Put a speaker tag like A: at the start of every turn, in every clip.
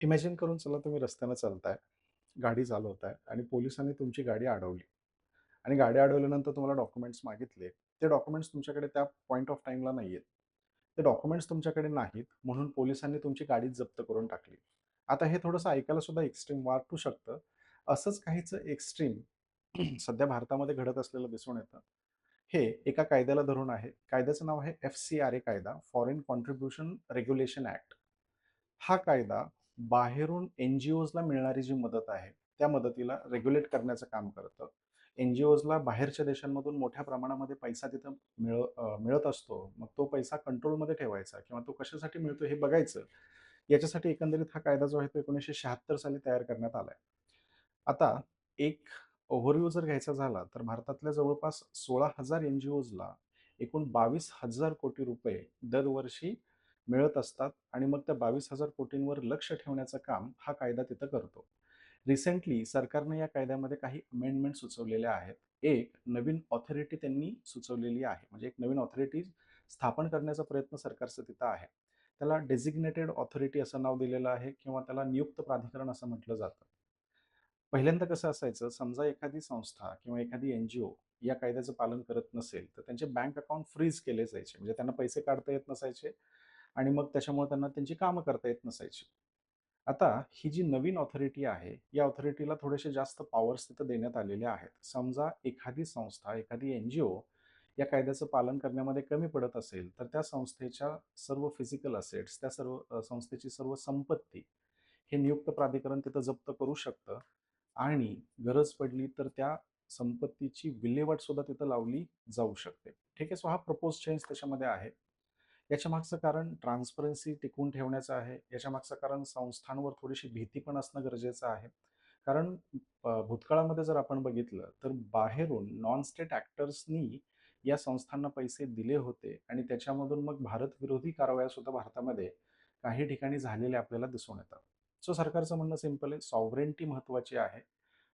A: Imagine करून चला तुम्ही रस्त्यानं चालताय, गाडी चालवताय आणि पोलिसांनी तुमची गाडी अडवली आणि गाडी अडवल्यानंतर तुम्हाला डॉक्युमेंट्स मागितले. ते डॉक्युमेंट्स तुमच्याकडे त्या पॉइंट ऑफ टाईमला नाहीयेत. ते डॉक्युमेंट्स तुमच्याकडे नाहीत म्हणून पोलिसांनी तुमची गाडीच जप्त करून टाकली. आता हे थोडंसं ऐकायला सुद्धा एक्स्ट्रीम वाटू शकतं. असंच काहीचं एक्स्ट्रीम सध्या भारतामध्ये घडत असलेलं दिसून येतं. हे एका कायद्याला धरून आहे. कायद्याचं नाव आहे एफ-सी-आर-ए कायदा, फॉरेन कॉन्ट्रिब्युशन रेग्युलेशन ॲक्ट. हा कायदा बाहेरून एन-जी-ओजला मिळणारी जी मदत आहे, त्या मदतीला रेग्युलेट करण्याचं काम करतं. एन-जी-ओजला बाहेरच्या देशांमधून मोठ्या प्रमाणामध्ये पैसा तिथं मिळत असतो. मग तो पैसा कंट्रोलमध्ये ठेवायचा किंवा तो कशासाठी मिळतो हे बघायचं. याच्यासाठी एकंदरीत हा कायदा जो आहे तो 1976 साली तयार करण्यात आलाय. आता एक ओव्हरव्ह्यू जर घ्यायचा झाला, तर भारतातल्या जवळपास 16,000 एन-जी-ओजला एकूण 22,000 कोटी रुपये दरवर्षी मिळत असतात आणि मग त्या 22,000 कोटींवर लक्ष ठेवण्याचं काम हा कायदा तिथं करतो. रिसेंटली सरकारने या कायद्यामध्ये काही अमेंडमेंट सुचवलेल्या आहेत. एक नवीन ऑथॉरिटी त्यांनी सुचवलेली आहे. म्हणजे एक नवीन ऑथॉरिटी स्थापन करण्याचा प्रयत्न सरकारचा तिथं आहे. त्याला डेझिग्नेटेड ऑथॉरिटी असं नाव दिलेलं आहे किंवा त्याला नियुक्त प्राधिकरण असं म्हटलं जातं. पहिल्यांदा कसं असायचं, समजा एखादी संस्था किंवा एखादी एन-जी-ओ या कायद्याचं पालन करत नसेल, तर त्यांचे बँक अकाउंट फ्रीज केले जायचे. म्हणजे त्यांना पैसे काढता येत नसायचे आणि मग त्याच्यामुळे त्यांना त्यांची कामं करता येत नसायची. आता ही जी नवीन ऑथॉरिटी आहे, या ऑथॉरिटीला थोडेसे जास्त पॉवर्स तिथं देण्यात आलेले आहेत. समजा एखादी संस्था, एखादी एन-जी-ओ या कायद्याचं पालन करण्यामध्ये कमी पडत असेल, तर त्या संस्थेच्या सर्व फिजिकल असेट्स, त्या सर्व संस्थेची सर्व संपत्ती हे नियुक्त प्राधिकरण तिथं जप्त करू शकतं आणि गरज पडली तर त्या संपत्तीची विल्हेवाट सुद्धा तिथं लावली जाऊ शकते. ठीक आहे. सो हा प्रपोज चेंज त्याच्यामध्ये आहे. याच्या मागचं कारण ट्रान्सपरन्सी टिकवून ठेवण्याचं आहे. याच्या मागचं कारण संस्थांवर थोडीशी भीती पण असणं गरजेचं आहे. कारण भूतकाळामध्ये जर आपण बघितलं तर बाहेरून नॉन स्टेट ॲक्टर्सनी या संस्थांना पैसे दिले होते आणि त्याच्यामधून मग भारतविरोधी कारवाया सुद्धा भारतामध्ये काही ठिकाणी झालेल्या आपल्याला दिसून येतात. सो सरकारचं म्हणणं सिंपल आहे, सॉव्हरेनिटी महत्त्वाची आहे.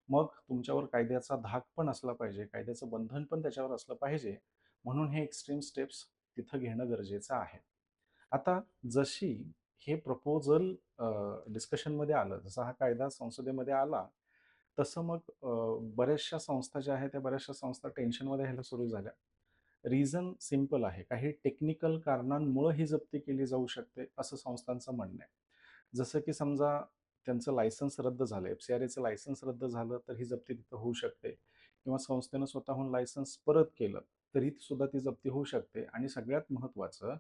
A: मग तुमच्यावर कायद्याचा धाक पण असला पाहिजे, कायद्याचं बंधन पण त्याच्यावर असलं पाहिजे. म्हणून हे एक्स्ट्रीम स्टेप्स तिथं घेणं गरजेचं आहे. आता जशी हे प्रपोजल डिस्कशनमध्ये आलं, जसा हा कायदा संसदेमध्ये आला, तसं मग बऱ्याचशा संस्था ज्या आहेत, त्या बऱ्याचशा संस्था टेन्शनमध्ये यायला सुरू झाल्या. रिझन सिंपल आहे. काही टेक्निकल कारणांमुळं ही जप्ती केली जाऊ शकते, असं संस्थांचं म्हणणं आहे. जसं की समजा त्यांचं लायसन्स रद्द झालं, एफ-सी-आर-एचं लायसन्स रद्द झालं, तर ही जप्ती तिथं होऊ शकते किंवा संस्थेनं स्वतःहून लायसन्स परत केलं, तरी सुद्धा ती जप्ती होऊ शकते आणि सगळ्यात महत्त्वाचं,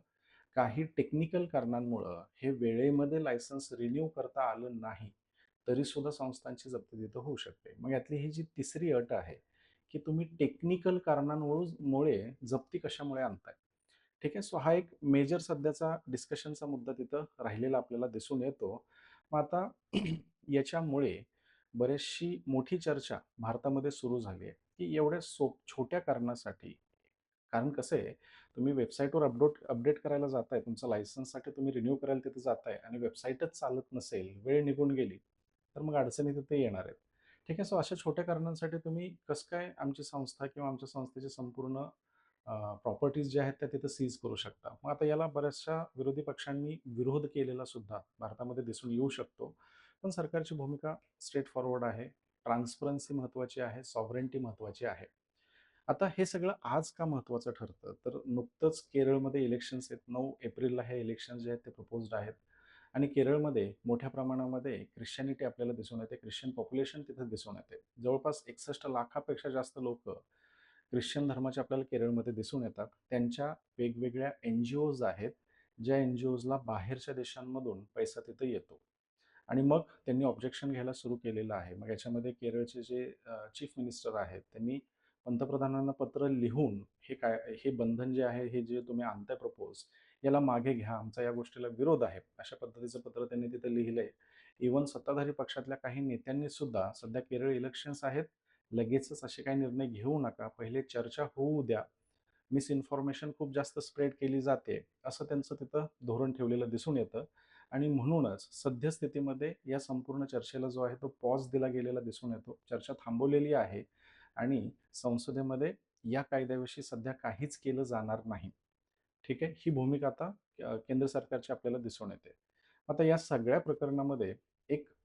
A: काही टेक्निकल कारणांमुळं हे वेळेमध्ये लायसन्स रिन्यू करता आलं नाही, तरीसुद्धा संस्थांची जप्ती तिथं होऊ शकते. मग यातली ही जी तिसरी अट आहे, की तुम्ही टेक्निकल कारणांमुळे जप्ती कशामुळे आणताय? ठीक आहे. सो हा एक मेजर सध्याचा डिस्कशनचा मुद्दा तिथं राहिलेला आपल्याला दिसून येतो. मग आता याच्यामुळे बरीचशी मोठी चर्चा भारतामध्ये सुरू झाली आहे, की एवढ्या छोट्या कारणासाठी कारण कसं आहे, तुम्ही वेबसाईटवर अपडेट करायला जाताय, तुमचं लायसन्ससाठी तुम्ही रिन्यू करायला तिथे जाताय आणि वेबसाईटच चालत नसेल, वेळ निघून गेली, तर मग अडचणी तिथे येणार आहेत. ठीक आहे. सो अशा छोट्या कारणांसाठी तुम्ही कसं काय आमची संस्था किंवा आमच्या संस्थेची संपूर्ण प्रॉपर्टीज ज्या आहेत त्या तिथं सीज करू शकता. मग आता याला बऱ्याचशा विरोधी पक्षांनी विरोध केलेला सुद्धा भारतामध्ये दिसून येऊ शकतो. पण सरकारची भूमिका स्ट्रेट फॉरवर्ड आहे. ट्रान्सपरन्सी महत्त्वाची आहे, सॉव्हरेनिटी महत्त्वाची आहे. आता हे सगळं आज का महत्त्वाचं ठरतं? तर नुकतंच केरळमध्ये इलेक्शन्स आहेत. 9 एप्रिलला हे इलेक्शन्स जे आहेत ते प्रपोज्ड आहेत आणि केरळमध्ये मोठ्या प्रमाणामध्ये ख्रिश्चॅनिटी आपल्याला दिसून येते. ख्रिश्चन पॉप्युलेशन तिथे दिसून येते. जवळपास 61 लाखापेक्षा जास्त लोकं ख्रिश्चन धर्माचे आपल्याला केरळमध्ये दिसून येतात. त्यांच्या वेगवेगळ्या एन-जी-ओज आहेत, ज्या एन-जी-ओजला बाहेरच्या देशांमधून पैसा तिथं येतो. आणि मग त्यांनी ऑब्जेक्शन घ्यायला सुरू केलेलं आहे. मग याच्यामध्ये केरळचे जे चीफ मिनिस्टर आहेत, त्यांनी पंतप्रधानांना पत्र लिहून हे बंधन जे आहे, हे जे तुम्ही आणताय प्रपोज, याला मागे घ्या. आमचा या गोष्टीला विरोध आहे. अशा पद्धतीचं पत्र त्यांनी तिथे लिहिलंय. इव्हन सत्ताधारी पक्षातल्या काही नेत्यांनी सुद्धा सध्या केरळ इलेक्शन्स आहेत, लगेचच असे काही निर्णय घेऊ नका. पहिले चर्चा होऊ द्या. मिसइन्फॉर्मेशन खूप जास्त स्प्रेड केली जाते, असं त्यांचं तिथं धोरण ठेवलेलं दिसून येतं आणि म्हणूनच सद्यस्थितीमध्ये या संपूर्ण चर्चेला जो आहे तो पॉज दिला गेलेला दिसून येतो. चर्चा थांबवलेली आहे आणि संसदेमध्ये या कायद्याविषयी सध्या काहीच केलं जाणार नाही. ठीक आहे. ही भूमिका आता केंद्र सरकारची आपल्याला दिसून येते. आता या सगळ्या प्रकरणामध्ये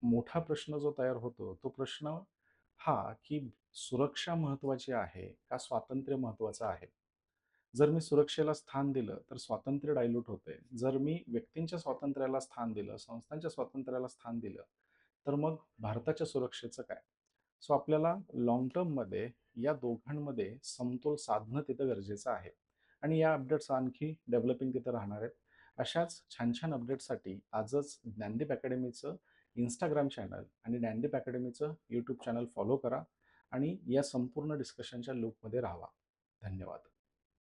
A: मोठा प्रश्न जो तयार होतो, तो प्रश्न हा, की सुरक्षा महत्त्वाची आहे का स्वातंत्र्य महत्त्वाचं आहे? जर मी सुरक्षेला स्थान दिलं, तर स्वातंत्र्य डायल्यूट होतंय. जर मी व्यक्तींच्या स्वातंत्र्याला स्थान दिलं, संस्थांच्या स्वातंत्र्याला स्थान दिलं, तर मग भारताच्या सुरक्षेचं काय? सो आपल्याला लाँग टर्ममध्ये या दोघांमध्ये समतोल साधणं तिथं गरजेचं आहे. आणि या अपडेट्स आणखी डेव्हलपिंग तिथं राहणार आहेत. अशाच छान-छान अपडेट्ससाठी आजच ज्ञानदीप अकॅडमीचं Instagram चॅनल आणि ज्ञानदीप अकॅडमीचं YouTube चॅनल फॉलो करा आणि या संपूर्ण डिस्कशनच्या लूपमध्ये राहावा. धन्यवाद.